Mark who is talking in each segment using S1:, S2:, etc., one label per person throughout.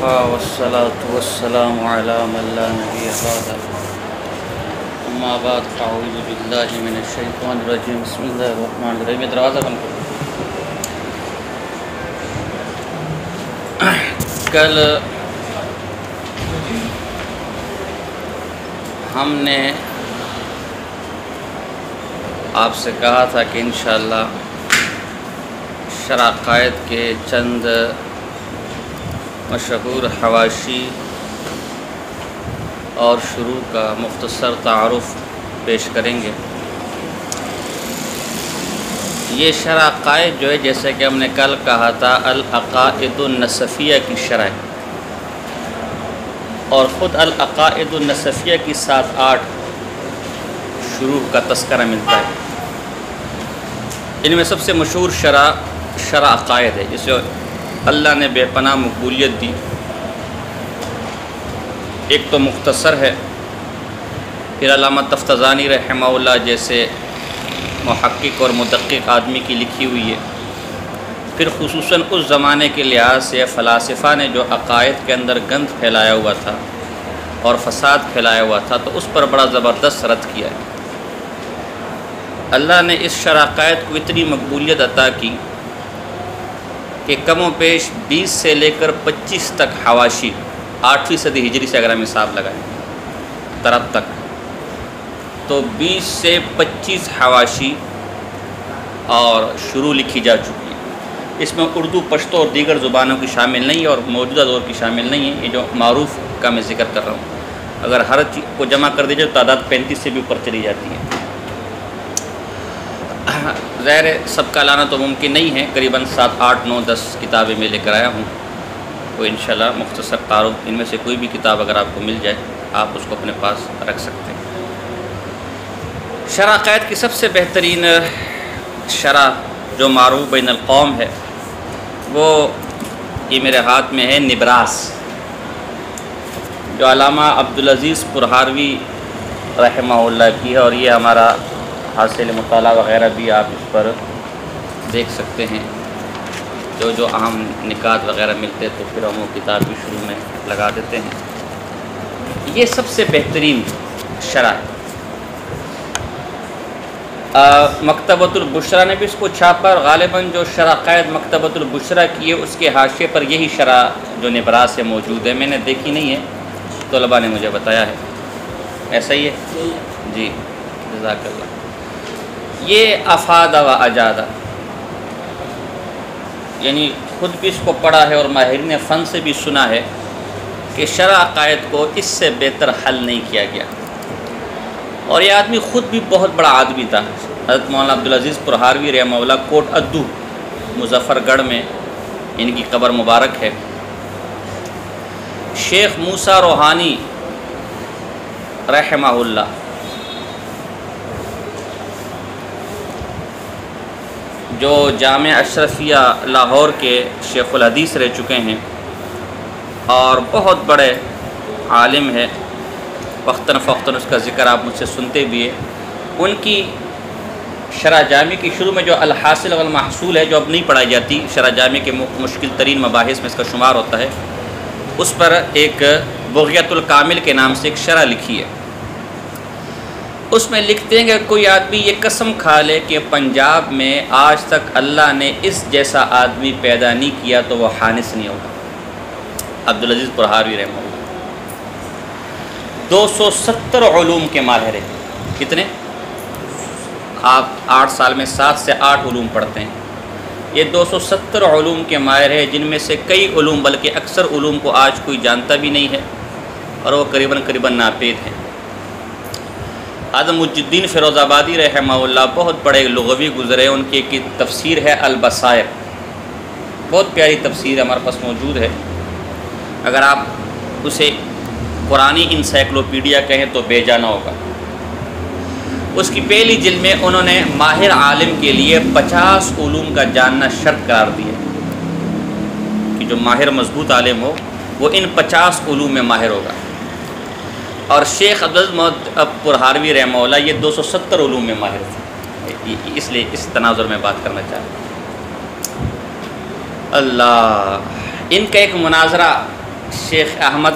S1: وكفى والصلاة والسلام على من لا نبي بعده أما بعد فأعوذ بالله من الشيطان الرجيم بسم الله الرحمن الرحيم دروازہ بند کرو۔ کل ہم نے آپ سے کہا تھا کہ انشاءاللہ شرح عقائد کے چند مشہور حواشی اور شروع کا مختصر تعارف پیش کریں گے۔ یہ شرح عقائد جو ہے، جیسے کہ ہم نے کل کہا تھا، العقائد النصفیہ کی شرح ہے، اور خود العقائد النصفیہ کی 7-8 شروع کا تذکرہ ملتا ہے۔ ان میں سب سے مشہور شرح عقائد ہے، جسے اللہ نے بے پناہ مقبولیت دی۔ ایک تو مختصر ہے، پھر علامہ تفتزانی رحمہ اللہ جیسے محقق اور مدقق آدمی کی لکھی ہوئی ہے، پھر خصوصاً اس زمانے کے لحاظ سے فلاسفہ نے جو عقائد کے اندر گند پھیلایا ہوا تھا اور فساد پھیلایا ہوا تھا، تو اس پر بڑا زبردست رد کیا ہے۔ اللہ نے اس شرح عقائد کو اتنی مقبولیت عطا کی کہ کم و بیش 20 سے لے کر 25 تک حواشی، 8ویں صدی ہجری سے اگر ہم حساب لگائیں طرف تک، تو 20 سے 25 حواشی اور شروع لکھی جا چکی ہے۔ اس میں اردو، پشتو اور دیگر زبانوں کی شامل نہیں ہے، اور موجودہ دور کی شامل نہیں ہے۔ یہ جو معروف کا میں ذکر کر رہا ہوں، اگر ہر چیز کو جمع کر دیجیے تو تعداد 35 سے بھی اوپر چلی جاتی ہے۔ ظاہر ہے سب کا لانا تو ممکن نہیں ہے، قریباً 7، 8، 9، 10 کتابیں میں لے کر آیا ہوں، تو انشاءاللہ مختصر تعارف ان میں سے کوئی بھی کتاب اگر آپ کو مل جائے آپ اس کو اپنے پاس رکھ سکتے ہیں۔ شرح عقائد کی سب سے بہترین شرح جو معروف بین القوم ہے، وہ یہ میرے ہاتھ میں ہے، نبراس، جو علامہ عبدالعزیز پرہاروی رحمہ اللہ کی ہے، اور یہ ہمارا حاصل مطالعہ وغیرہ بھی آپ اس پر دیکھ سکتے ہیں۔ جو اہم نکات وغیرہ ملتے تو پھر ہم وہ کتاب بھی شروع میں لگا دیتے ہیں۔ یہ سب سے بہترین شرح ہے۔ مکتبۃ البشریٰ نے بھی اس کو چھاپا، اور غالباً جو شرح عقائد مکتبۃ البشریٰ کی ہے اس کے حاشیے پر یہی شرح جو نبراس سے موجود ہے۔ میں نے دیکھی نہیں ہے، طلباء نے مجھے بتایا ہے۔ ایسا ہی ہے جی، جزاک اللہ۔ یہ افاد و اجادہ، یعنی خود بھی اس کو پڑھا ہے اور ماہرین فن سے بھی سنا ہے کہ شرح عقائد کو اس سے بہتر حل نہیں کیا گیا۔ اور یہ آدمی خود بھی بہت بڑا آدمی تھا۔ حضرت مولانا عبدالعزیز پرہاروی رحمہ اللہ کوٹ ادو مظفر گڑھ میں ان کی قبر مبارک ہے۔ شیخ موسیٰ روحانی رحمہ اللہ جو جامع اشرفیہ لاہور کے شیخ الحدیث رہ چکے ہیں اور بہت بڑے عالم ہے، وقتاً فوقتاً اس کا ذکر آپ مجھ سے سنتے بھی ہیں۔ ان کی شرح جامع کی شروع میں جو الحاصل والمحصول ہے، جو اب نہیں پڑھائی جاتی، شرح جامع کے مشکل ترین مباحث میں اس کا شمار ہوتا ہے، اس پر ایک بغیت الکامل کے نام سے ایک شرح لکھی ہے۔ اس میں لکھتے ہیں کہ کوئی آدمی یہ قسم کھا لے کہ پنجاب میں آج تک اللہ نے اس جیسا آدمی پیدا نہیں کیا تو وہ حانس نہیں ہوگا۔ عبدالعزیز پرہاروی رحمہ اللہ 270 علوم کے ماہر ہیں۔ کتنے؟ آپ 8 سال میں 7 سے 8 علوم پڑھتے ہیں۔ یہ 270 علوم کے ماہر ہیں، جن میں سے کئی علوم بلکہ اکثر علوم کو آج کوئی جانتا بھی نہیں ہے، اور وہ قریباً ناپید ہیں۔ حضرت مجد الدین فیروز آبادی رحمہ اللہ بہت بڑے لغوی گزرے، ان کی ایک تفسیر ہے البصائر، بہت پیاری تفسیر ہمارے پاس موجود ہے۔ اگر آپ اسے قرآنی انسائکلوپیڈیا کہیں تو بے جانا ہوگا۔ اس کی پہلی جلد میں انہوں نے ماہر عالم کے لیے 50 علوم کا جاننا شرط قرار دیا کہ جو ماہر مضبوط عالم ہو وہ ان 50 علوم میں ماہر ہوگا۔ اور شیخ عبدالعزیز پرہاروی رحمہ اللہ یہ 270 علوم میں ماہر تھے، اس لیے اس تناظر میں بات کرنا چاہتا ہوں۔ اللہ، ان کا ایک مناظرہ شیخ احمد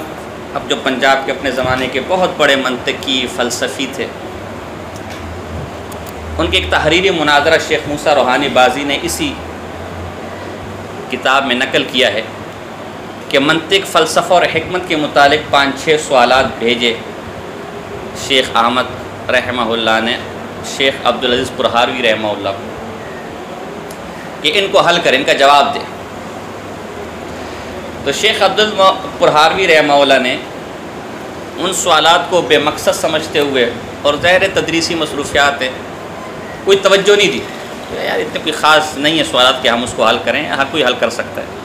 S1: اب جو پنجاب کے اپنے زمانے کے بہت بڑے منطقی فلسفی تھے، ان کی ایک تحریری مناظرہ شیخ موسیٰ روحانی بازی نے اسی کتاب میں نقل کیا ہے کہ منطق، فلسفہ اور حکمت کے متعلق 5-6 سوالات بھیجے شیخ احمد رحمہ اللہ نے شیخ عبدالعزیز پرہاروی رحمہ اللہ کو کہ ان کو حل کریں، ان کا جواب دیں۔ تو شیخ عبدالعزیز پرہاروی رحمہ اللہ نے ان سوالات کو بے مقصد سمجھتے ہوئے، اور ظاہر تدریسی مصروفیات ہیں، کوئی توجہ نہیں دی کہ یار اتنے کوئی خاص نہیں ہے سوالات کہ ہم اس کو حل کریں، ہر کوئی حل کر سکتا ہے۔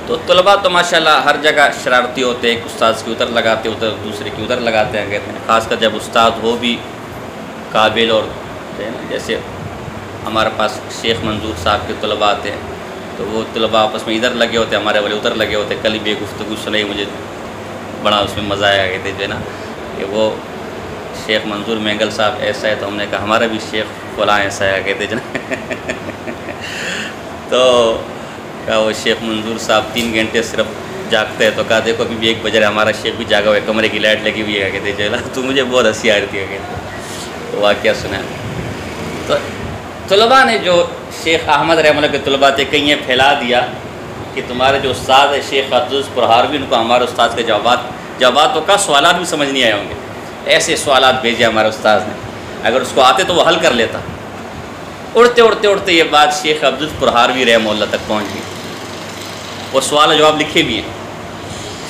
S1: تو طلباء تو ماشاءاللہ ہر جگہ شرارتی ہوتے ہیں، ایک استاذ کی ادھر لگاتے، ادھر دوسرے کی ادھر لگاتے ہیں، کہتے ہیں خاص کر جب استاد ہو بھی قابل، اور جیسے ہمارے پاس شیخ منظور صاحب کے طلباء آتے ہیں تو وہ طلباء آپس میں ادھر لگے ہوتے ہیں، ہمارے والے ادھر لگے ہوتے ہیں۔ کل بھی ایک گفتگو سنائی، مجھے بڑا اس میں مزہ آیا، کہتے جو ہے نا کہ وہ شیخ منظور مینگل صاحب ایسا ہے، تو ہم نے کہا ہمارا بھی شیخ فلاں ایسا ہے، کہتے جو نا تو کہا وہ شیخ منظور صاحب 3 گھنٹے صرف جاگتے ہیں، تو کہا دیکھو ابھی بھی 1 بج رہا ہے، ہمارا شیخ بھی جاگا ہوا ہے، کمرے کی لائٹ لگی ہوئی ہے، کہتے جو ہے نا تو مجھے بہت ہنسی آ رہی تھی، کہتے تو واقعہ سنا۔ تو طلباء نے جو شیخ احمد رحمہ اللہ کے طلباء تھے، کہیں یہ پھیلا دیا کہ تمہارے جو استاد ہے شیخ عبدالعزیز پرہاروی، ان کو ہمارے استاد کے جوابات تو کا سوالات بھی سمجھ نہیں آئے ہوں گے، ایسے سوالات بھیجے ہمارے استاد نے، اگر اس کو آتے تو وہ حل کر لیتا۔ اڑتے یہ بات شیخ عبدالعزیز پرہاروی رحمہ اللہ تک پہنچ گئی، وہ سوال و جواب لکھے بھی ہیں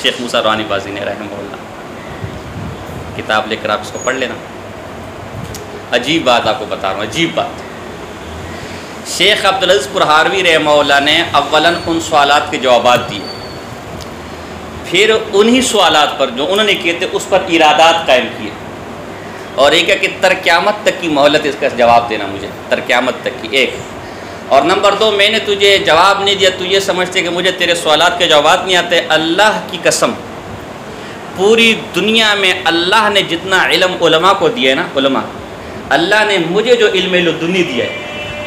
S1: شیخ موسیٰ روحانی بازی نے رحمہ اللہ، کتاب لے کر آپ اس کو پڑھ لینا۔ عجیب بات آپ کو بتا رہا ہوں، عجیب بات۔ شیخ عبدالعزیز پرہاروی رحمہ اللہ نے اولاً ان سوالات کے جوابات دیے، پھر انہی سوالات پر جو انہوں نے کیے تھے اس پر ارادات قائم کیے، اور ایک ہے کہ تر قیامت تک کی مہلت اس کا جواب دینا مجھے، تر قیامت تک کی ایک، اور نمبر 2 میں نے تجھے جواب نہیں دیا، تو یہ سمجھتے کہ مجھے تیرے سوالات کے جوابات نہیں آتے، اللہ کی قسم پوری دنیا میں اللہ نے جتنا علم علماء کو دیا ہے نا، علماء، اللہ نے مجھے جو علم لدنی دیا ہے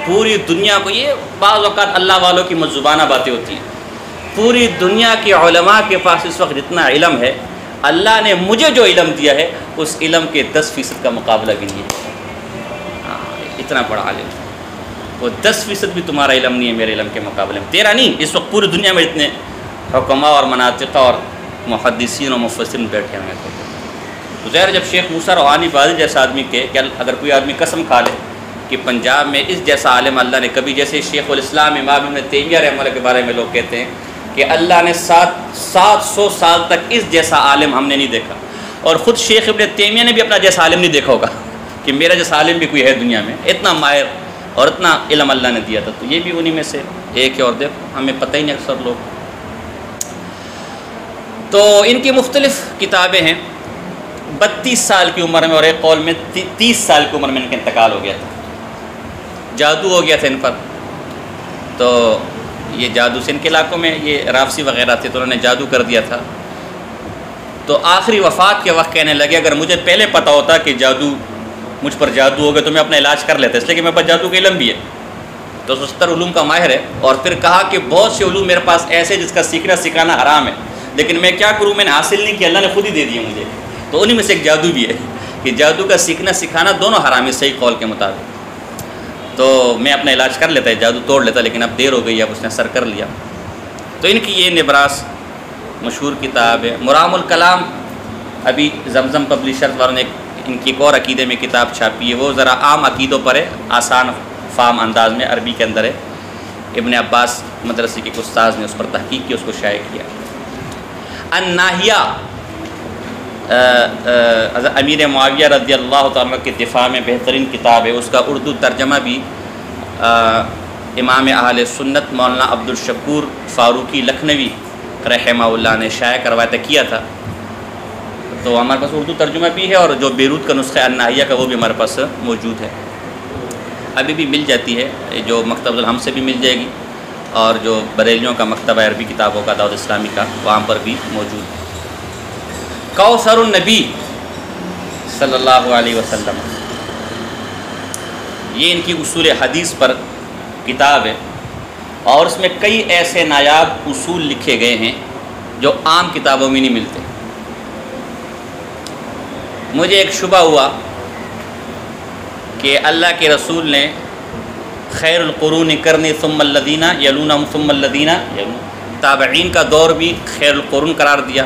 S1: پوری دنیا کو، یہ بعض اوقات اللہ والوں کی مزبانہ باتیں ہوتی ہیں، پوری دنیا کے علماء کے پاس اس وقت جتنا علم ہے، اللہ نے مجھے جو علم دیا ہے اس علم کے 10% کا مقابلہ بھی نہیں ہے۔ اتنا بڑا عالم، وہ 10% بھی تمہارا علم نہیں ہے میرے علم کے مقابلے میں، تیرا نہیں۔ اس وقت پوری دنیا میں اتنے حکماء اور مناطق اور محدثین اور مفسرین بیٹھے ہوئے تھے۔ تو ظاہر جب شیخ موسیٰ روحانی بازی جیسا آدمی کہ اگر کوئی آدمی قسم کھا لے کہ پنجاب میں اس جیسا عالم اللہ نے کبھی، جیسے شیخ الاسلام امام ابن تیمیہ رحمہ اللہ کے بارے میں لوگ کہتے ہیں کہ اللہ نے 700 سال تک اس جیسا عالم ہم نے نہیں دیکھا، اور خود شیخ ابن تیمیہ نے بھی اپنا جیسا عالم نہیں دیکھا ہوگا کہ میرا جیسا عالم بھی کوئی ہے دنیا میں، اتنا ماہر اور اتنا علم اللہ نے دیا تھا۔ تو یہ بھی انہی میں سے ایک ہے، اور دیکھو ہمیں پتہ ہی نہیں اکثر لوگ۔ تو ان کی مختلف کتابیں ہیں۔ 32 سال کی عمر میں، اور ایک قول میں 30 سال کی عمر میں ان کا انتقال ہو گیا تھا، جادو ہو گیا تھا ان پر۔ تو یہ جادو سے ان کے علاقوں میں یہ رافسی وغیرہ تھے، تو انہوں نے جادو کر دیا تھا۔ تو آخری وفات کے وقت کہنے لگے اگر مجھے پہلے پتہ ہوتا کہ مجھ پر جادو ہو گیا تو میں اپنا علاج کر لیتا، اس لیے کہ میرے پاس جادو کا علم بھی ہے۔ تو 70 علوم کا ماہر ہے، اور پھر کہا کہ بہت سے علوم میرے پاس ایسے جس کا سیکھنا سکھانا حرام ہے، لیکن میں کیا کروں، میں نے حاصل نہیں کیا، اللہ نے خود ہی دے دیا مجھے۔ تو انہی میں سے ایک جادو بھی ہے کہ جادو کا سیکھنا سکھانا دونوں حرام ہے صحیح قول کے مطابق۔ تو میں اپنا علاج کر لیتا ہے، جادو توڑ لیتا، لیکن اب دیر ہو گئی، اب اس نے اثر کر لیا۔ تو ان کی یہ نبراس مشہور کتاب ہے۔ مرام الکلام ابھی زمزم پبلیشر والوں نے ان کی ایک اور عقیدے میں کتاب چھاپی ہے، وہ ذرا عام عقیدوں پر ہے، آسان فہم انداز میں، عربی کے اندر ہے۔ ابن عباس مدرسے کے استاذ نے اس پر تحقیق کی، اس کو شائع کیا۔ الناہیہ امیر معاویہ رضی اللہ تعالیٰ کے دفاع میں بہترین کتاب ہے، اس کا اردو ترجمہ بھی امام اہل سنت مولانا عبدالشکور فاروقی لکھنوی رحمہ اللہ نے شائع کروایا کیا تھا۔ تو ہمارے پاس اردو ترجمہ بھی ہے، اور جو بیروت کا نسخہ الناہیہ کا وہ بھی ہمارے پاس موجود ہے، ابھی بھی مل جاتی ہے، جو مکتبۃ الہم سے بھی مل جائے گی، اور جو بریلیوں کا مکتبہ عربی کتابوں کا دعوت اسلامی کا وہاں پر بھی موجود ہے۔ کوثر النبی صلی اللہ علیہ وسلم، یہ ان کی اصول حدیث پر کتاب ہے، اور اس میں کئی ایسے نایاب اصول لکھے گئے ہیں جو عام کتابوں میں نہیں ملتے۔ مجھے ایک شبہ ہوا کہ اللہ کے رسول نے خیر القرون قرنی ثم الذین یلونہم ثم الذین یلونہم، تابعین کا دور بھی خیر القرون قرار دیا،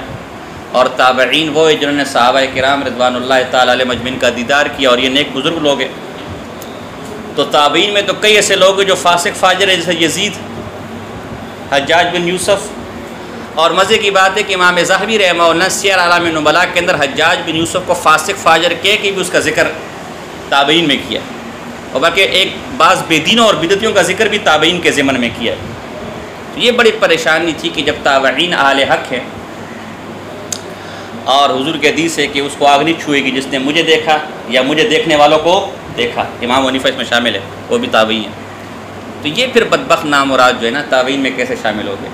S1: اور تابعین وہ جنہوں نے صحابہ کرام رضوان اللہ تعالی علیہ مجمعین کا دیدار کیا، اور یہ نیک بزرگ لوگ ہیں۔ تو تابعین میں تو کئی ایسے لوگ ہیں جو فاسق فاجر ہیں، جیسے یزید، حجاج بن یوسف، اور مزے کی بات ہے کہ امام ذہبی رحمہ اللہ سیر اعلام نبلاء کے اندر حجاج بن یوسف کو فاسق فاجر کہہ کے بھی اس کا ذکر تابعین میں کیا، اور باقی ایک بعض بے دینوں اور بدعتیوں کا ذکر بھی تابعین کے ضمن میں کیا۔ تو یہ بڑی پریشانی تھی کہ جب تابعین اہل حق ہیں، اور حضور کے حدیث ہے کہ اس کو آگ نہیں چھوئے گی جس نے مجھے دیکھا یا مجھے دیکھنے والوں کو دیکھا، امام حنیفہ اس میں شامل ہے، وہ بھی تابعی ہیں۔ تو یہ پھر بدبخت نامراد جو ہے نا تابعین میں کیسے شامل ہو گئے؟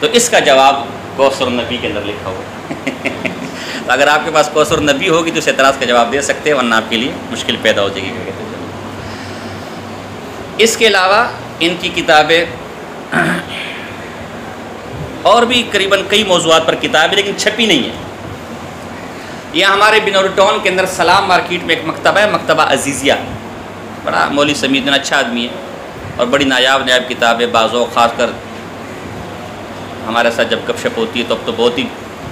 S1: تو اس کا جواب کوثر النبی کے اندر لکھا ہوا ہے۔ تو اگر آپ کے پاس کوثر النبی ہوگی تو اس اعتراض کا جواب دے سکتے ہیں، ورنہ آپ کے لیے مشکل پیدا ہو جائے گی۔ اس کے علاوہ ان کی کتابیں اور بھی قریباً کئی موضوعات پر کتابیں، لیکن چھپی نہیں ہیں۔ یہ ہمارے بنور ٹاؤن کے اندر سلام مارکیٹ میں ایک مکتبہ ہے، مکتبہ عزیزیہ، بڑا مولوی سمیع الدین اچھا آدمی ہے، اور بڑی نایاب کتاب ہے۔ بعض اوقات خاص کر ہمارے ساتھ جب گپ شپ ہوتی ہے تو اب تو بہت ہی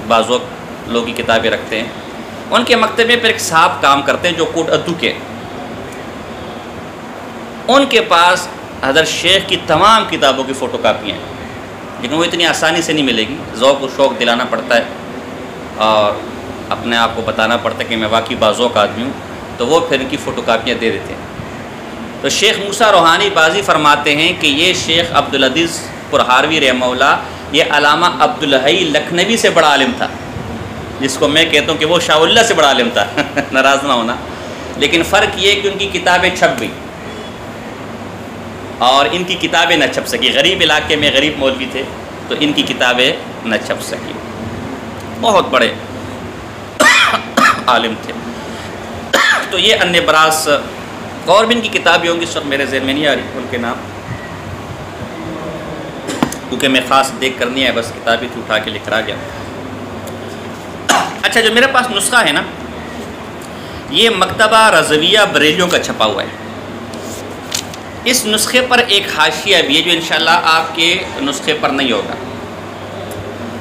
S1: بعض اوقات لوگ کی کتابیں رکھتے ہیں۔ ان کے مکتبے پر ایک صاحب کام کرتے ہیں جو کوٹ ادو کے، ان کے پاس حضرت شیخ کی تمام کتابوں کی فوٹو کاپیاں ہیں، لیکن وہ اتنی آسانی سے نہیں ملے گی، ذوق و شوق دلانا پڑتا ہے اور اپنے آپ کو بتانا پڑتا ہے کہ میں واقعی باذوق آدمی ہوں، تو وہ پھر ان کی فوٹو کاپیاں دے دیتے ہیں۔ تو شیخ موسیٰ روحانی بازی فرماتے ہیں کہ یہ شیخ عبدالعزیز پرہاروی رحمہ اللہ یہ علامہ عبدالحی لکھنوی سے بڑا عالم تھا، جس کو میں کہتا ہوں کہ وہ شاہ اللہ سے بڑا عالم تھا، ناراض نہ ہونا، لیکن فرق یہ کہ ان کی کتابیں چھپ گئی اور ان کی کتابیں نہ چھپ سکی۔ غریب علاقے میں غریب مولوی تھے تو ان کی کتابیں نہ چھپ سکی، بہت بڑے عالم تھے۔ تو یہ ان براس اور بھی ان کی کتابیں ہوں گی، اس وقت میرے ذہن میں نہیں آ رہی ان کے نام، کیونکہ میں خاص دیکھ کرنی ہے، بس کتابیں تو اٹھا کے لکھ رہا گیا۔ اچھا، جو میرے پاس نسخہ ہے نا، یہ مکتبہ رضویہ بریلیوں کا چھپا ہوا ہے۔ اس نسخے پر ایک حاشیہ بھی ہے جو انشاءاللہ آپ کے نسخے پر نہیں ہوگا۔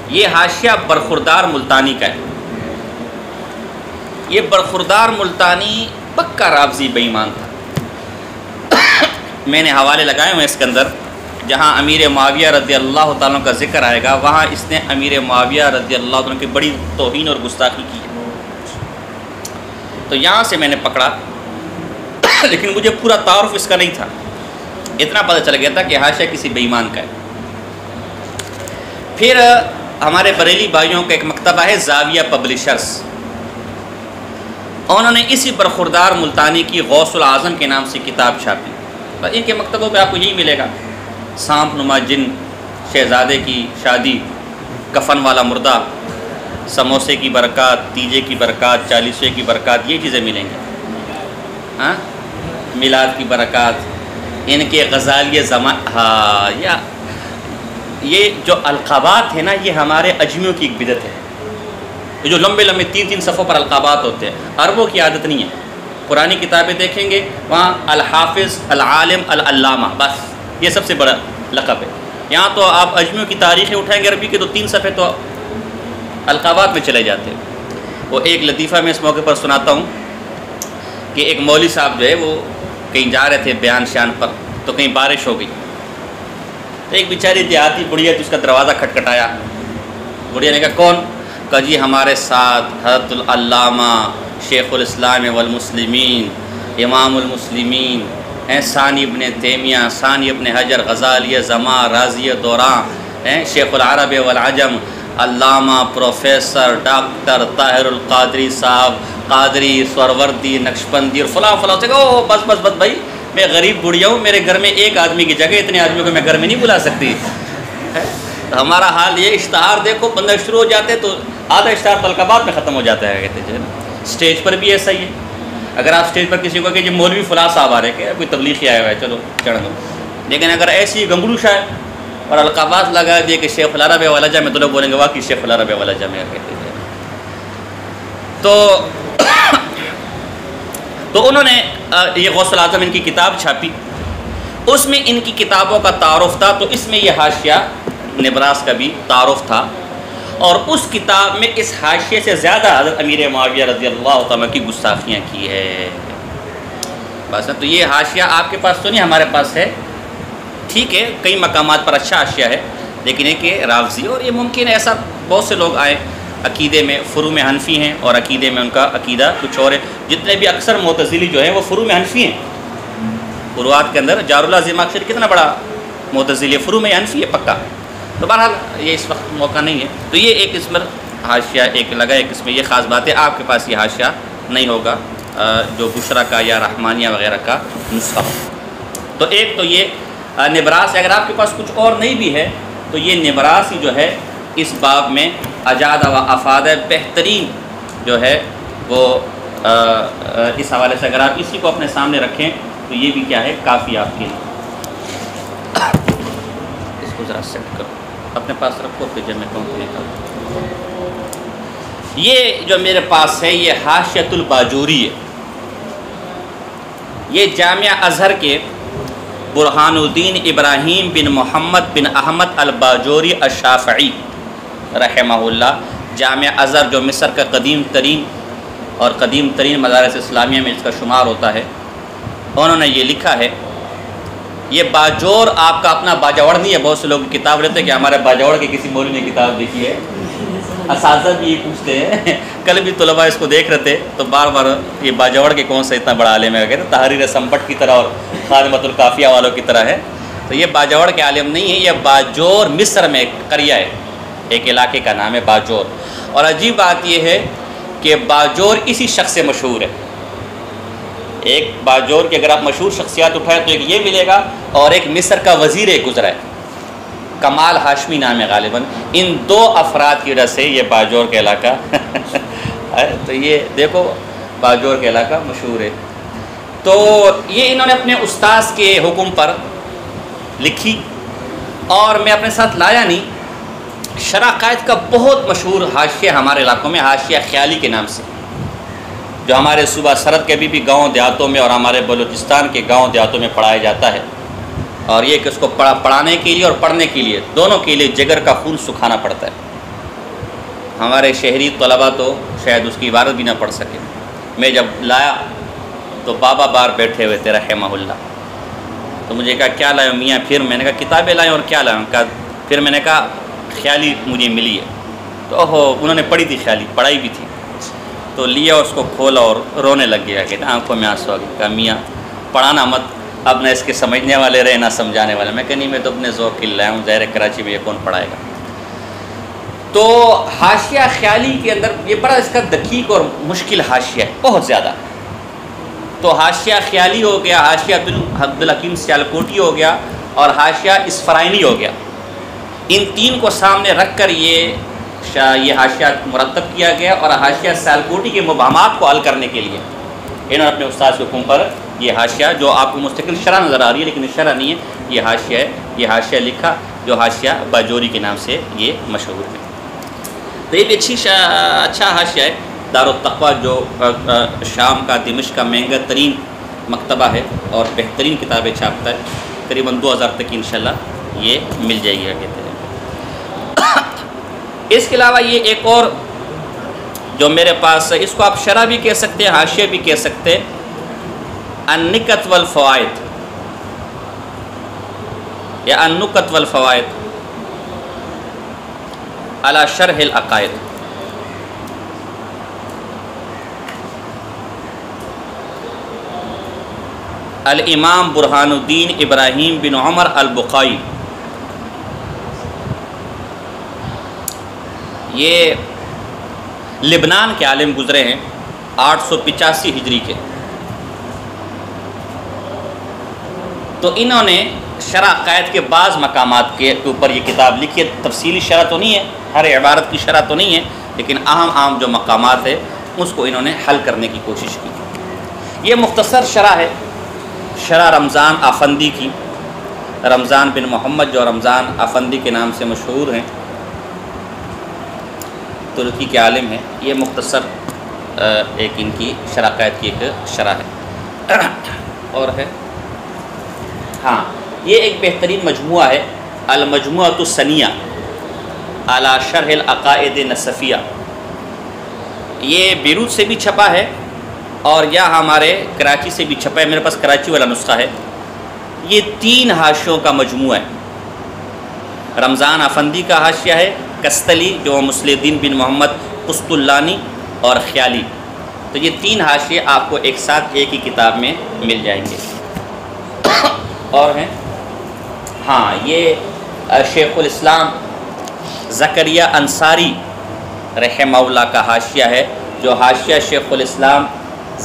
S1: یہ حاشیہ برخوردار ملتانی کا ہے۔ یہ برخوردار ملتانی پکا رافضی بے ایمان تھا۔ میں نے حوالے لگائے ہوئے اس کے اندر، جہاں امیر معاویہ رضی اللہ تعالیٰ کا ذکر آئے گا وہاں اس نے امیر معاویہ رضی اللہ تعالیٰ کی بڑی توہین اور گستاخی کی ہے۔ تو یہاں سے میں نے پکڑا، لیکن مجھے پورا تعارف اس کا نہیں تھا، اتنا پتہ چل گیا تھا کہ حاشیہ کسی بے ایمان کا ہے۔ پھر ہمارے بریلی بھائیوں کا ایک مکتبہ ہے زاویہ پبلشرز، انہوں نے اسی برخوردار ملتانی کی غوث العظم کے نام سے کتاب چھاپی۔ ان کے مکتبوں پہ آپ کو یہی ملے گا، سانپ نما جن، شہزادے کی شادی، کفن والا مردہ، سموسے کی برکات، تیجے کی برکات، چالیسوے کی برکات، یہ چیزیں ملیں گی۔ ہاں، میلاد کی برکات، ان کے غزالیہ زمان، ہاں، یا یہ جو القابات ہیں نا، یہ ہمارے اجمیوں کی ایک بدعت ہے۔ یہ جو لمبے لمبے 3 صفحوں پر القابات ہوتے ہیں، عربوں کی عادت نہیں ہے۔ پرانی کتابیں دیکھیں گے وہاں الحافظ، العالم، العلامہ، بس یہ سب سے بڑا لقب ہے۔ یہاں تو آپ اجمیوں کی تاریخیں اٹھائیں گے عربی کے تو 3 صفحے تو القابات میں چلے جاتے ہیں۔ وہ ایک لطیفہ میں اس موقع پر سناتا ہوں کہ ایک مولوی صاحب جو ہے وہ کہیں جا رہے تھے بیان شان پر، تو کہیں بارش ہو گئی، تو ایک بیچاری دیہاتی بڑھیا تو اس کا دروازہ کھٹکھٹایا۔ بڑھیا نے کہا کون؟ کہا جی ہمارے ساتھ حضرت العلامہ شیخ الاسلام والمسلمین، امام المسلمین ثانی ابن تیمیہ، ثانی ابن حجر، غزالیہ زماں، رازیہ دوراں، شیخ العرب والعجم، علامہ پروفیسر ڈاکٹر طاہر القادری صاحب، قادری، سوروردی، نقشبندی اور فلاں فلاں سے کہا او بس بس بس بھائی، میں غریب بڑھیا ہوں، میرے گھر میں ایک آدمی کی جگہ اتنے آدمیوں کو میں گھر میں نہیں بلا سکتی۔ ہمارا حال یہ، اشتہار دیکھو بندہ شروع ہو جاتے تو آدھا اشتہار طلقات میں ختم ہو جاتا ہے، کہتے جو ہے نا۔ اسٹیج پر بھی ایسا ہی ہے، اگر آپ اسٹیج پر کسی کو کہ جی مولوی فلاں صاحب آ رہے کہ کوئی تبلیغی آیا ہوا ہے چلو چڑھ دو، لیکن اگر ایسی گنگڑو شاہ اور القابات لگا دیے کہ شیخ العرب والجہ میں، تو لوگ بولیں گے واقعی شیخ العرب والجہ میں کہتے ہیں۔ تو انہوں نے یہ غوث الاعظم ان کی کتاب چھاپی، اس میں ان کی کتابوں کا تعارف تھا، تو اس میں یہ حاشیہ نبراس کا بھی تعارف تھا، اور اس کتاب میں اس حاشیے سے زیادہ حضرت امیر معاویہ رضی اللہ تعالیٰ کی گستاخیاں کی ہے۔ بس تو یہ حاشیہ آپ کے پاس تو نہیں، ہمارے پاس ہے، ٹھیک ہے، کئی مقامات پر اچھا حاشیہ ہے، لیکن ایک یہ رافضی، اور یہ ممکن ہے ایسا بہت سے لوگ آئے عقیدے میں فروع میں حنفی ہیں، اور عقیدے میں ان کا عقیدہ کچھ اور ہے۔ جتنے بھی اکثر معتزلی جو ہیں وہ فروع میں حنفی ہیں، فروعات کے اندر جار اللہ زمخشری کتنا بڑا معتزلی ہے، فروع میں حنفی ہے پکا۔ تو بہرحال یہ اس وقت موقع نہیں ہے، تو یہ ایک اس پر حاشیہ ایک لگا، ایک اس میں یہ خاص بات ہے، آپ کے پاس یہ حاشیہ نہیں ہوگا جو بشرا کا یا رحمانیہ وغیرہ کا نسخہ ہو۔ تو ایک تو یہ نبراس، اگر آپ کے پاس کچھ اور نہیں بھی ہے تو یہ نبراس ہی جو ہے اس باب میں اجاد و افاد بہترین جو ہے وہ اس حوالے سے، اگر آپ اسی کو اپنے سامنے رکھیں تو یہ بھی کیا ہے، کافی آپ کے لیے۔ اس کو ذرا سیٹ کرو، اپنے پاس رکھو، پھر جب میں کہوں نکال۔ یہ جو میرے پاس ہے یہ حاشیۃ الباجوری ہے، یہ جامعہ ازہر کے برہان الدین ابراہیم بن محمد بن احمد الباجوری الشافعی رحمہ اللہ، جامعہ ازہر جو مصر کا قدیم ترین مدارس اسلامیہ میں اس کا شمار ہوتا ہے، انہوں نے یہ لکھا ہے۔ یہ باجور آپ کا اپنا باجوڑ نہیں ہے، بہت سے لوگ کتاب لیتے ہیں کہ ہمارے باجوڑ کے کسی مولوی نے کتاب لکھی ہے، اساتذہ بھی یہ پوچھتے ہیں، کل بھی طلباء اس کو دیکھ رہے تھے تو بار بار یہ باجوڑ کے کون سا اتنا بڑا عالم ہے، کہتے ہیں تحریر سمبٹ کی طرح اور خادمۃ القافیہ والوں کی طرح ہے، تو یہ باجوڑ کے عالم نہیں ہے، یہ باجور مصر میں ایک قریہ ہے، ایک علاقے کا نام ہے باجور۔ اور عجیب بات یہ ہے کہ باجور اسی شخص سے مشہور ہے، ایک باجور کی اگر آپ مشہور شخصیات اٹھائیں تو ایک یہ ملے گا، اور ایک مصر کا وزیر ایک گزرا ہے، کمال ہاشمی نام ہے غالباً، ان دو افراد کی وجہ سے یہ باجور کا علاقہ تو یہ دیکھو باجور کا علاقہ مشہور ہے۔ تو یہ انہوں نے اپنے استاذ کے حکم پر لکھی، اور میں اپنے ساتھ لایا نہیں، شرح قائد کا بہت مشہور حاشیہ ہمارے علاقوں میں حاشیہ خیالی کے نام سے، جو ہمارے صوبہ سرحد کے بھی گاؤں دیہاتوں میں اور ہمارے بلوچستان کے گاؤں دیہاتوں میں پڑھایا جاتا ہے، اور یہ کہ اس کو پڑھانے کے لیے اور پڑھنے کے لیے دونوں کے لیے جگر کا خون سکھانا پڑتا ہے۔ ہمارے شہری طلباء تو شاید اس کی عبارت بھی نہ پڑھ سکے۔ میں جب لایا تو بابا بار بیٹھے ہوئے تھے رحمہ اللہ، تو مجھے کہا کیا لائے میاں؟ پھر میں نے کہا کتابیں لائیں، اور کیا لائیں؟ پھر میں نے کہا خیالی مجھے ملی ہے، تو انہوں نے پڑھی تھی خیالی، پڑھائی بھی تھی، تو لیا اس کو کھولا اور رونے لگ گیا، کہ آنکھوں میں آنسو آ گئے، کہا میاں پڑھانا مت، اب نہ اس کے سمجھنے والے رہے نہ سمجھانے والے۔ میں کہ نہیں، میں تو اپنے ذوق کے لیے لایا ہوں، ظاہر کراچی میں یہ کون پڑھائے گا۔ تو حاشیہ خیالی کے اندر یہ بڑا اس کا دقیق اور مشکل حاشیہ ہے، بہت زیادہ۔ تو حاشیہ خیالی ہو گیا، حاشیہ عبدالحکیم سیالکوٹی ہو گیا، اور حاشیہ اسفرائینی ہو گیا۔ ان تین کو سامنے رکھ کر یہ حاشیہ مرتب کیا گیا، اور حاشیہ سیالکوٹی کے مبہمات کو حل کرنے کے لیے انہوں نے اپنے استاد کے حکم پر یہ حاشیہ، جو آپ کو مستقل شرح نظر آ رہی ہے لیکن شرح نہیں ہے، یہ حاشیہ ہے، یہ حاشیہ لکھا، جو حاشیہ باجوری کے نام سے یہ مشہور ہے۔ تو یہ بھی اچھا حاشیہ ہے۔ دارالتقویٰ جو شام کا دمشق کا مہنگا ترین مکتبہ ہے اور بہترین کتابیں چھاپتا ہے، قریباً 2000 تک انشاءاللہ یہ مل جائے گی کہتے ہیں۔ اس کے علاوہ یہ ایک اور جو میرے پاس ہے، اس کو آپ شرح بھی کہہ سکتے ہیں، حاشیہ بھی کہہ سکتے ہیں، النکت والفوائد یا النکت والفوائد علی شرح العقائد۔ الامام برہان الدین ابراہیم بن عمر البخاری، یہ لبنان کے عالم گزرے ہیں 885 ہجری کے۔ تو انہوں نے شرح عقائد کے بعض مقامات کے اوپر یہ کتاب لکھی ہے، تفصیلی شرح تو نہیں ہے، ہر عبارت کی شرح تو نہیں ہے، لیکن اہم جو مقامات ہے اس کو انہوں نے حل کرنے کی کوشش کی۔ یہ مختصر شرح ہے، شرح رمضان آفندی کی، رمضان بن محمد جو رمضان افندی کے نام سے مشہور ہیں، ترکی کے عالم ہیں. یہ مختصر ایک ان کی شراکت کی ایک شرح ہے. اور ہے ہاں یہ ایک بہترین مجموعہ ہے، المجموعۃ السنیہ علی شرح العقائد النصفیہ. یہ بیروت سے بھی چھپا ہے اور یا ہمارے کراچی سے بھی چھپا ہے. میرے پاس کراچی والا نسخہ ہے. یہ 3 حاشیوں کا مجموعہ ہے. رمضان افندی کا حاشیہ ہے، کستلی جو مسلم الدین بن محمد قسطلانی اور خیالی. تو یہ 3 حاشیے آپ کو ایک ساتھ ایک ہی کتاب میں مل جائیں گے. اور ہیں ہاں یہ شیخ الاسلام زکریا انصاری رحمہ اللہ کا حاشیہ ہے، جو حاشیہ شیخ الاسلام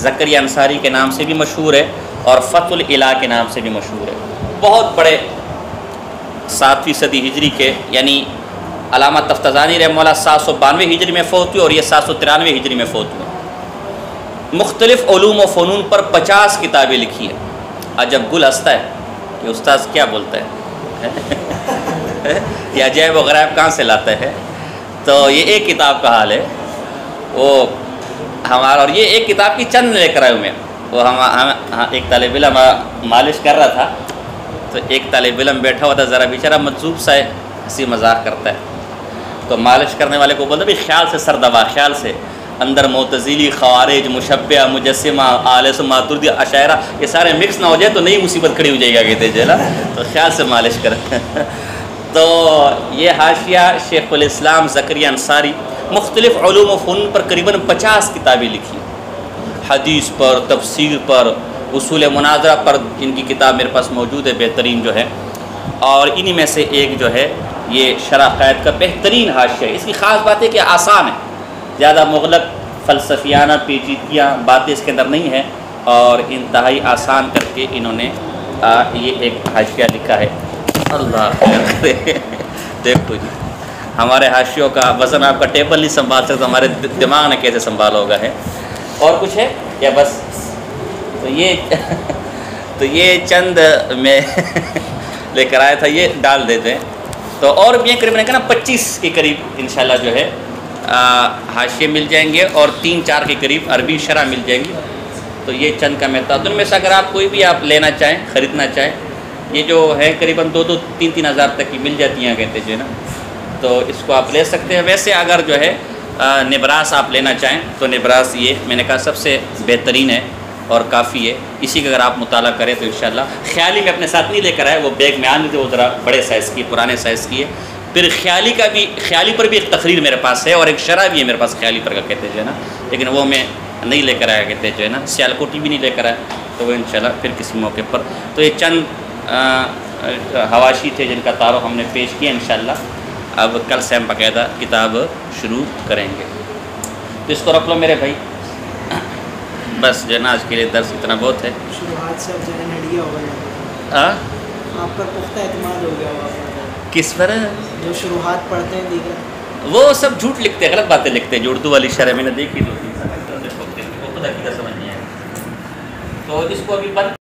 S1: زکریا انصاری کے نام سے بھی مشہور ہے اور فتح الالہ کے نام سے بھی مشہور ہے. بہت بڑے 7ویں صدی ہجری کے، یعنی علامہ تفتزانی رحمہ اللہ 792 ہجری میں فوت ہوئے اور یہ 793 ہجری میں فوت ہوئے. مختلف علوم و فنون پر 50 کتابیں لکھی ہیں. عجب گل ہنستا ہے کہ استاذ کیا بولتا ہے، یہ عجائب و غرائب کہاں سے لاتا ہے. تو یہ ایک کتاب کا حال ہے وہ ہمارا، اور یہ ایک کتاب کی چند لے کر آئے ہوئے ہیں. وہ ہم ایک طالب علم مالش کر رہا تھا تو ایک طالب علم بیٹھا ہوا تھا، ذرا بیچارہ مجذوب سا ہے، ہنسی مذاق کرتا ہے. تو مالش کرنے والے کو بولتا بھی خیال سے سر دبا، خیال سے. اندر معتزلی، خوارج، مشبہ، مجسمہ، آلس، ماتردی، اشاعرہ یہ سارے مکس نہ ہو جائے تو نئی مصیبت کھڑی ہو جائے گا کہتے جو ہے نا. تو خیال سے مالش کر. تو یہ حاشیہ شیخ الاسلام زکریا انصاری مختلف علوم و فنون پر قریباً 50 کتابیں لکھی. حدیث پر، تفسیر پر، اصول مناظرہ پر ان کی کتاب میرے پاس موجود ہے بہترین جو ہے. اور انہی میں سے ایک جو ہے یہ شرح قائد کا بہترین حاشیہ ہے. اس کی خاص بات ہے کہ آسان ہے، زیادہ مغلق فلسفیانہ پیچیدگیاں باتیں اس کے اندر نہیں ہیں، اور انتہائی آسان کر کے انہوں نے یہ ایک حاشیہ لکھا ہے. اللہ خیر کرے. دیکھو جی ہمارے حاشیوں کا وزن آپ کا ٹیبل نہیں سنبھال سکتا، ہمارے دماغ نے کیسے سنبھالا ہوگا ہے. اور کچھ ہے یا بس؟ تو یہ چند میں لے کر آیا تھا، یہ ڈال دیتے ہیں. تو اور بھی قریب نے کہا نا 25 کے قریب انشاءاللہ جو ہے حاشیے مل جائیں گے اور 3-4 کے قریب عربی شرح مل جائیں گی. تو یہ چند کا محتاط ان میں سے اگر آپ کوئی بھی آپ لینا چاہیں، خریدنا چاہیں، یہ جو ہے قریباً 2-3 ہزار تک کی مل جاتی ہیں کہتے جو ہے نا. تو اس کو آپ لے سکتے ہیں. ویسے اگر جو ہے نبراس آپ لینا چاہیں تو نبراس یہ میں نے کہا سب سے بہترین ہے اور کافی ہے. اسی کا اگر آپ مطالعہ کریں تو انشاءاللہ. خیالی میں اپنے ساتھ نہیں لے کر آئے، وہ بیگ میں آنے تھے، وہ ذرا بڑے سائز کی، پرانے سائز کی ہے. پھر خیالی پر بھی ایک تقریر میرے پاس ہے اور ایک شرح بھی ہے میرے پاس خیالی پر کا کہتے جو ہے نا، لیکن وہ میں نہیں لے کر آیا کہتے جو ہے نا. سیالکوٹی بھی نہیں لے کر آیا، تو وہ انشاءاللہ پھر کسی موقع پر. تو یہ چند حواشی تھے جن کا تعارف ہم نے پیش کیا. انشاءاللہ اب کل سے ہم باقاعدہ کتاب شروع کریں گے. تو اس کو رکھ لو میرے بھائی. بس جو ہے نا آج کے لیے درس اتنا بہت ہے.
S2: شروعات سے اب جو ہے ہٹ گیا ہوگا، آپ پر پختہ اعتماد ہو گیا ہوگا.
S1: کس پر؟
S2: جو شروحات پڑھتے ہیں دیگر
S1: وہ سب جھوٹ لکھتے ہیں، غلط باتیں لکھتے ہیں. جو اردو والی شرح میں نے دیکھی تو خود عقیدہ سمجھ نہیں آیا. تو اس کو ابھی بند